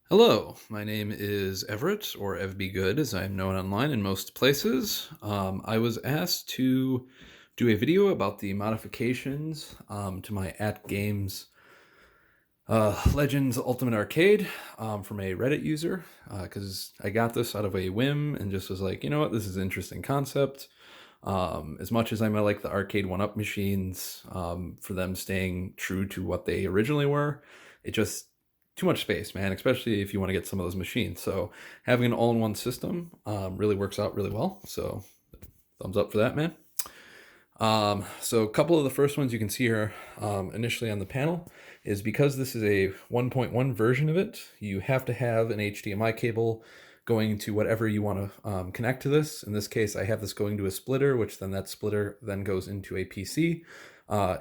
Hello, my name is Everett, or EVBGOOD as I am known online in most places. I was asked to do a video about the modifications to my ATGames Legends Ultimate Arcade from a Reddit user, because I got this out of a whim and just was like, you know what, this is an interesting concept. As much as I might like the arcade one-up machines, for them staying true to what they originally were, it just too much space, man, especially if you want to get some of those machines. So having an all-in-one system really works out really well. So thumbs up for that, man. So a couple of the first ones you can see here initially on the panel is because this is a 1.1 version of it, you have to have an HDMI cable going to whatever you want to connect to this. In this case, I have this going to a splitter, which then that splitter then goes into a PC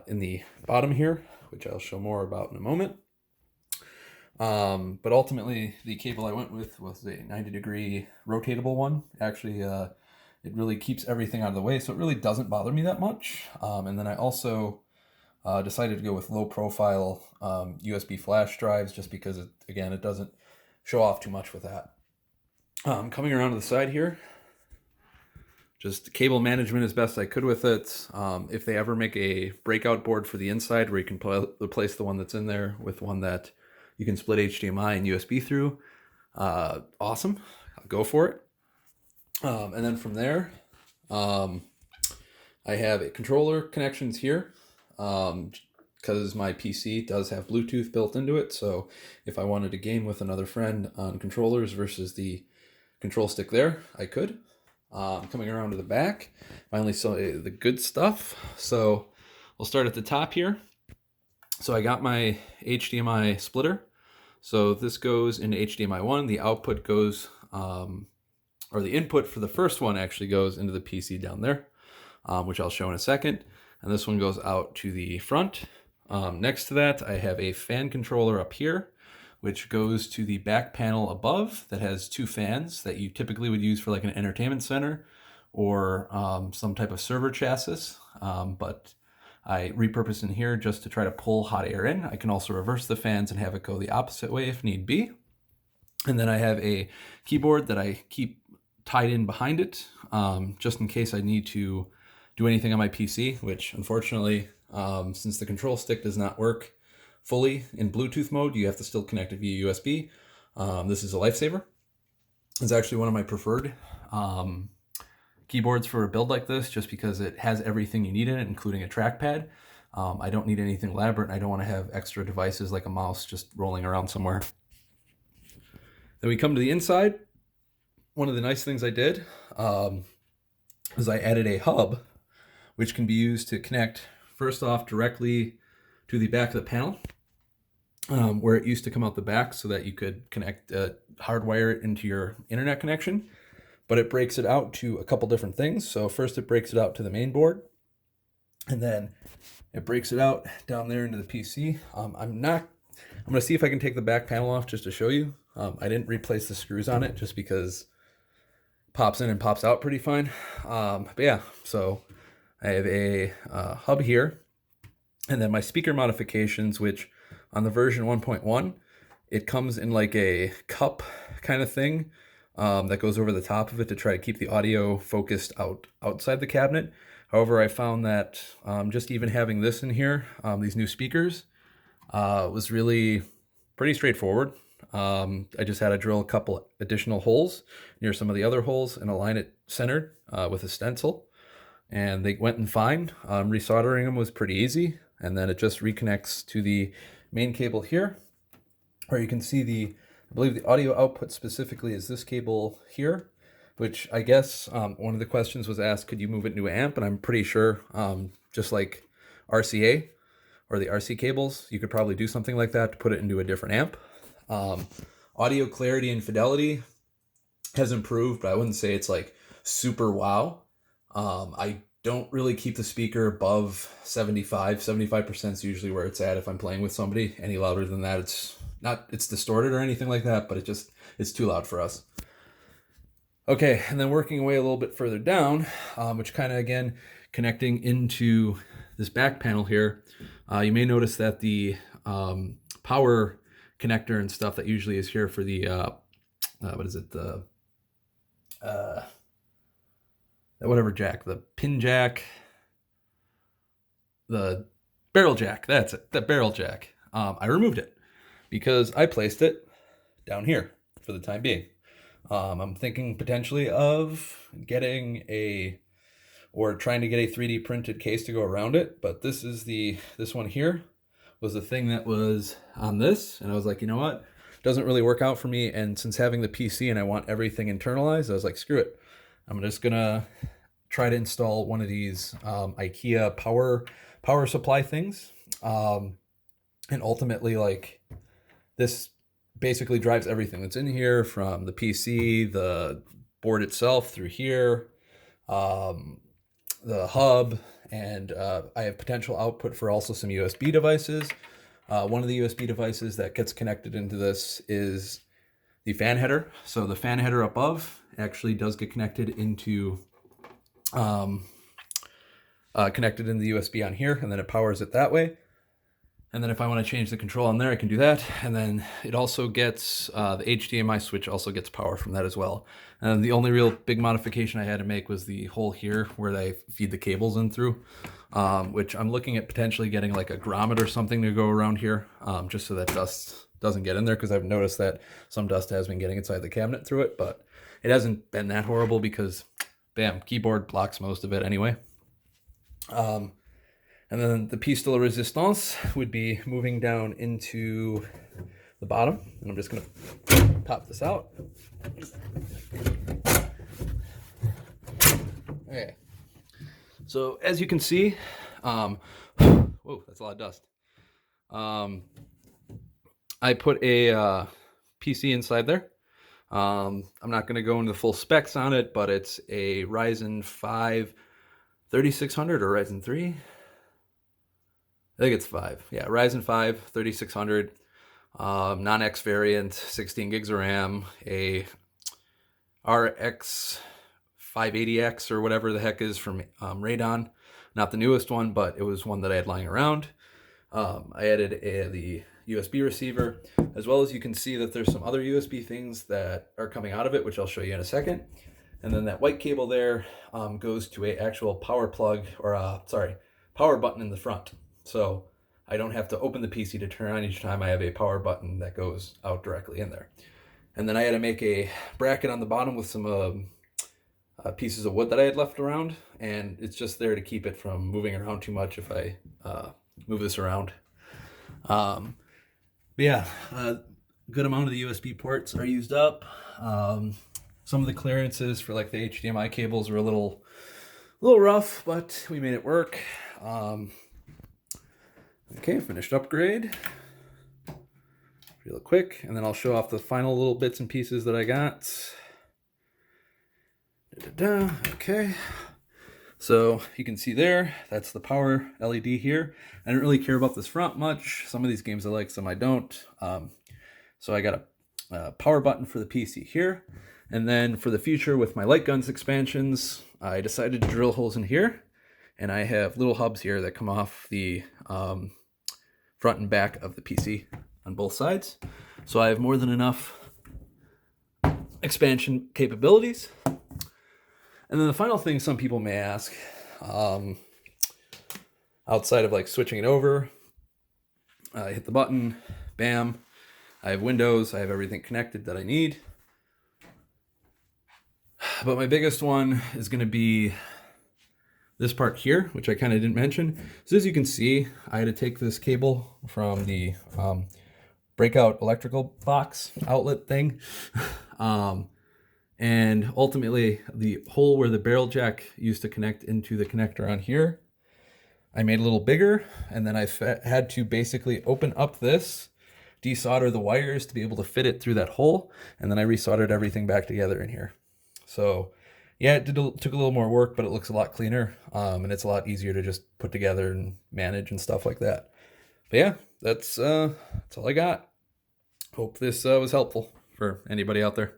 in the bottom here, which I'll show more about in a moment. But ultimately, the cable I went with was a 90-degree rotatable one. Actually, it really keeps everything out of the way, so it really doesn't bother me that much. And then I also decided to go with low-profile USB flash drives just because, it doesn't show off too much with that. Coming around to the side here, just cable management as best I could with it. If they ever make a breakout board for the inside where you can replace the one that's in there with one that you can split HDMI and USB through, awesome, I'll go for it. And then from there, I have controller connections here because my PC does have Bluetooth built into it. So if I wanted to game with another friend on controllers versus the control stick there, I could. Coming around to the back, finally, so the good stuff. So we'll start at the top here. So I got my HDMI splitter. So this goes into HDMI 1. The output goes, or the input for the first one actually goes into the PC down there, which I'll show in a second. And this one goes out to the front. Next to that, I have a fan controller up here, which goes to the back panel above that has two fans that you typically would use for like an entertainment center or some type of server chassis. But I repurposed in here just to try to pull hot air in. I can also reverse the fans and have it go the opposite way if need be. And then I have a keyboard that I keep tied in behind it, just in case I need to do anything on my PC, which unfortunately, since the control stick does not work fully in Bluetooth mode, you have to still connect it via USB. This is a lifesaver. It's actually one of my preferred keyboards for a build like this, just because it has everything you need in it, including a trackpad. I don't need anything elaborate, and I don't want to have extra devices like a mouse just rolling around somewhere. Then we come to the inside. One of the nice things I did is I added a hub, which can be used to connect, first off, directly to the back of the panel, where it used to come out the back so that you could connect, hardwire it into your internet connection. But it breaks it out to a couple different things. So first it breaks it out to the main board, and then it breaks it out down there into the PC. I'm gonna see if I can take the back panel off just to show you. I didn't replace the screws on it just because it pops in and pops out pretty fine. But yeah, so I have a hub here, and then my speaker modifications, which on the version 1.1, it comes in like a cup kind of thing that goes over the top of it to try to keep the audio focused outside the cabinet. However, I found that just even having this in here, these new speakers, was really pretty straightforward. I just had to drill a couple additional holes near some of the other holes and align it centered with a stencil. And they went in fine. Resoldering them was pretty easy. And then it just reconnects to the main cable here, where you can see I believe the audio output specifically is this cable here, which I guess one of the questions was asked, could you move it into an amp? And I'm pretty sure, just like RCA or the RC cables, you could probably do something like that to put it into a different amp. Audio clarity and fidelity has improved, but I wouldn't say it's like super wow. I don't really keep the speaker above 75% is usually where it's at if I'm playing with somebody. Any louder than that, it's distorted or anything like that, but it's too loud for us. Okay, and then working away a little bit further down, which kind of, again, connecting into this back panel here, you may notice that the power connector and stuff that usually is here for the, what is it, the, whatever jack, the pin jack, the barrel jack, that's it, the barrel jack. I removed it because I placed it down here for the time being. I'm thinking potentially of getting or trying to get a 3D printed case to go around it, but this one here was the thing that was on this, and I was like, you know what, doesn't really work out for me, and since having the PC and I want everything internalized, I was like, screw it, I'm just gonna try to install one of these IKEA power supply things, and ultimately, like, this basically drives everything that's in here, from the PC, the board itself, through here, the hub, and I have potential output for also some USB devices. One of the USB devices that gets connected into this is the fan header. So the fan header above actually does get connected into the USB on here, and then it powers it that way. And then if I want to change the control on there, I can do that. And then it also gets, the HDMI switch also gets power from that as well. And the only real big modification I had to make was the hole here where they feed the cables in through, which I'm looking at potentially getting like a grommet or something to go around here, just so that dust doesn't get in there, because I've noticed that some dust has been getting inside the cabinet through it, but it hasn't been that horrible because, bam, keyboard blocks most of it anyway. And then the piece de la resistance would be moving down into the bottom. And I'm just going to pop this out. Okay. So as you can see, whoa, that's a lot of dust. I put a PC inside there. I'm not going to go into the full specs on it, but it's a Ryzen 5 3600 or Ryzen 3. I think it's 5. Yeah, Ryzen 5 3600, non-X variant, 16 gigs of RAM, a RX 580X or whatever the heck is from Radeon. Not the newest one, but it was one that I had lying around. I added the USB receiver, as well as you can see that there's some other USB things that are coming out of it, which I'll show you in a second. And then that white cable there goes to a actual power plug, or power button in the front. So I don't have to open the PC to turn on each time. I have a power button that goes out directly in there. And then I had to make a bracket on the bottom with some pieces of wood that I had left around, and it's just there to keep it from moving around too much if I move this around. But yeah, a good amount of the USB ports are used up. Some of the clearances for like the HDMI cables were a little rough, but we made it work. Okay, finished upgrade. Real quick, and then I'll show off the final little bits and pieces that I got. Okay, so you can see there, that's the power LED here. I didn't really care about this front much. Some of these games I like, some I don't. So I got a power button for the PC here. And then for the future with my light guns expansions, I decided to drill holes in here. And I have little hubs here that come off the front and back of the PC on both sides. So I have more than enough expansion capabilities. And then the final thing some people may ask, outside of like switching it over, I hit the button, bam, I have Windows, I have everything connected that I need. But my biggest one is going to be this part here, which I kind of didn't mention. So as you can see, I had to take this cable from the breakout electrical box outlet thing. And ultimately, the hole where the barrel jack used to connect into the connector on here, I made a little bigger, and then I had to basically open up this, desolder the wires to be able to fit it through that hole, and then I resoldered everything back together in here. So yeah, it took a little more work, but it looks a lot cleaner, and it's a lot easier to just put together and manage and stuff like that. But yeah, that's all I got. Hope this was helpful for anybody out there.